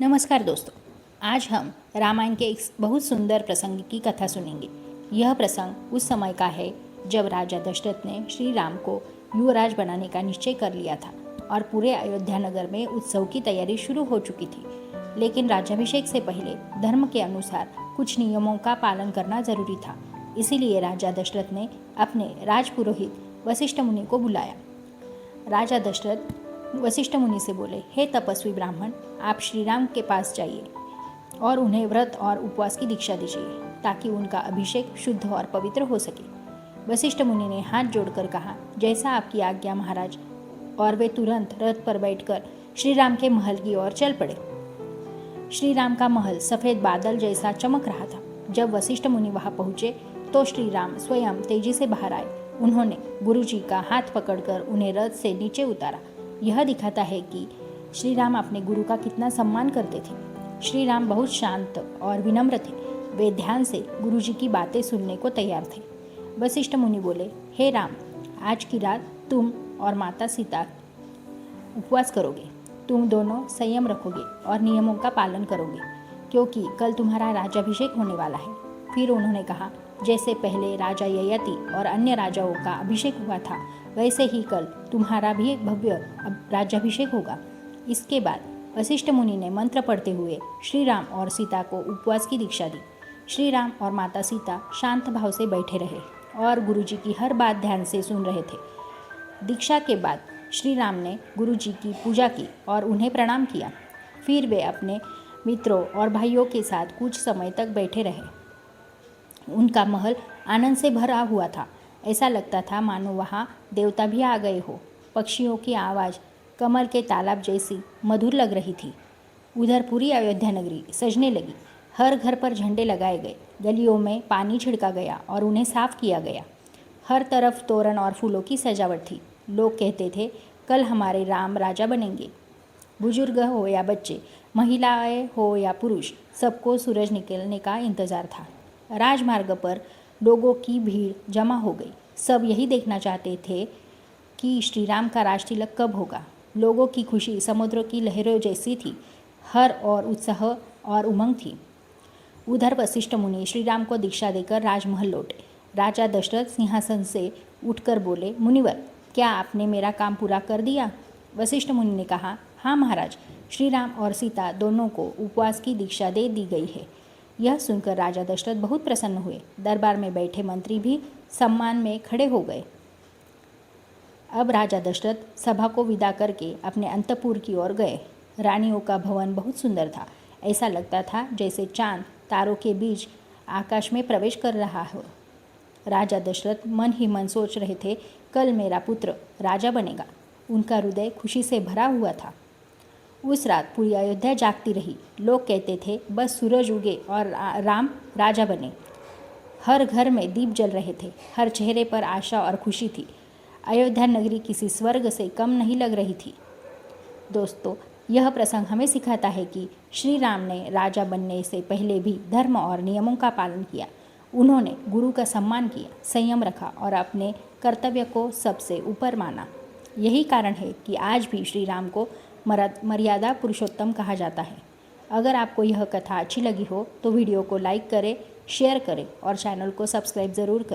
नमस्कार दोस्तों, आज हम रामायण के एक बहुत सुंदर प्रसंग की कथा सुनेंगे। यह प्रसंग उस समय का है जब राजा दशरथ ने श्री राम को युवराज बनाने का निश्चय कर लिया था और पूरे अयोध्या नगर में उत्सव की तैयारी शुरू हो चुकी थी। लेकिन राज्याभिषेक से पहले धर्म के अनुसार कुछ नियमों का पालन करना जरूरी था। इसीलिए राजा दशरथ ने अपने राजपुरोहित वशिष्ठ मुनि को बुलाया। राजा दशरथ वशिष्ठ मुनि से बोले, हे तपस्वी ब्राह्मण, आप श्री राम के पास जाइए और उन्हें व्रत और उपवास की दीक्षा दीजिए ताकि उनका अभिषेक शुद्ध और पवित्र हो सके। वशिष्ठ मुनि ने हाथ जोड़कर कहा, जैसा आपकी आज्ञा महाराज। और वे तुरंत रथ पर बैठकर श्री राम के महल की ओर चल पड़े। श्री राम का महल सफेद बादल जैसा चमक रहा था। जब वशिष्ठ मुनि वहां पहुंचे तो श्री राम स्वयं तेजी से बाहर आए। उन्होंने गुरुजी का हाथ पकड़कर उन्हें रथ से नीचे उतारा। यह दिखाता है कि श्री राम अपने गुरु का कितना सम्मान करते थे। श्री राम बहुत शांत और विनम्र थे। वे ध्यान से गुरुजी की बातें सुनने को तैयार थे। वशिष्ठ मुनि बोले, हे राम, आज की रात तुम और माता सीता उपवास करोगे। तुम दोनों संयम रखोगे और नियमों का पालन करोगे, क्योंकि कल तुम्हारा राज्याभिषेक होने वाला है। फिर उन्होंने कहा, जैसे पहले राजा ययाति और अन्य राजाओं का अभिषेक हुआ था, वैसे ही कल तुम्हारा भी भव्य राज्याभिषेक होगा। इसके बाद वशिष्ठ मुनि ने मंत्र पढ़ते हुए श्री राम और सीता को उपवास की दीक्षा दी। श्री राम और माता सीता शांत भाव से बैठे रहे और गुरुजी की हर बात ध्यान से सुन रहे थे। दीक्षा के बाद श्री राम ने गुरुजी की पूजा की और उन्हें प्रणाम किया। फिर वे अपने मित्रों और भाइयों के साथ कुछ समय तक बैठे रहे। उनका महल आनंद से भरा हुआ था। ऐसा लगता था मानो वहाँ देवता भी आ गए हो। पक्षियों की आवाज़ कमल के तालाब जैसी मधुर लग रही थी। उधर पूरी अयोध्या नगरी सजने लगी। हर घर पर झंडे लगाए गए, गलियों में पानी छिड़का गया और उन्हें साफ किया गया। हर तरफ तोरण और फूलों की सजावट थी। लोग कहते थे, कल हमारे राम राजा बनेंगे। बुजुर्ग हो या बच्चे, महिलाएं हो या पुरुष, सबको सूरज निकलने का इंतजार था। राजमार्ग पर लोगों की भीड़ जमा हो गई। सब यही देखना चाहते थे कि श्री राम का राज तिलक कब होगा। लोगों की खुशी समुद्र की लहरों जैसी थी। हर और उत्साह और उमंग थी। उधर वशिष्ठ मुनि श्री राम को दीक्षा देकर राजमहल लौटे। राजा दशरथ सिंहासन से उठकर बोले, मुनिवर, क्या आपने मेरा काम पूरा कर दिया? वशिष्ठ मुनि ने कहा, हाँ महाराज, श्री राम और सीता दोनों को उपवास की दीक्षा दे दी गई है। यह सुनकर राजा दशरथ बहुत प्रसन्न हुए। दरबार में बैठे मंत्री भी सम्मान में खड़े हो गए। अब राजा दशरथ सभा को विदा करके अपने अंतपुर की ओर गए। रानियों का भवन बहुत सुंदर था। ऐसा लगता था जैसे चांद तारों के बीच आकाश में प्रवेश कर रहा हो। राजा दशरथ मन ही मन सोच रहे थे, कल मेरा पुत्र राजा बनेगा। उनका हृदय खुशी से भरा हुआ था। उस रात पूरी अयोध्या जागती रही। लोग कहते थे, बस सूरज उगे और राम राजा बने। हर घर में दीप जल रहे थे। हर चेहरे पर आशा और खुशी थी। अयोध्या नगरी किसी स्वर्ग से कम नहीं लग रही थी। दोस्तों, यह प्रसंग हमें सिखाता है कि श्री राम ने राजा बनने से पहले भी धर्म और नियमों का पालन किया। उन्होंने गुरु का सम्मान किया, संयम रखा और अपने कर्तव्य को सबसे ऊपर माना। यही कारण है कि आज भी श्री राम को मर्यादा पुरुषोत्तम कहा जाता है। अगर आपको यह कथा अच्छी लगी हो तो वीडियो को लाइक करें, शेयर करें और चैनल को सब्सक्राइब ज़रूर करें।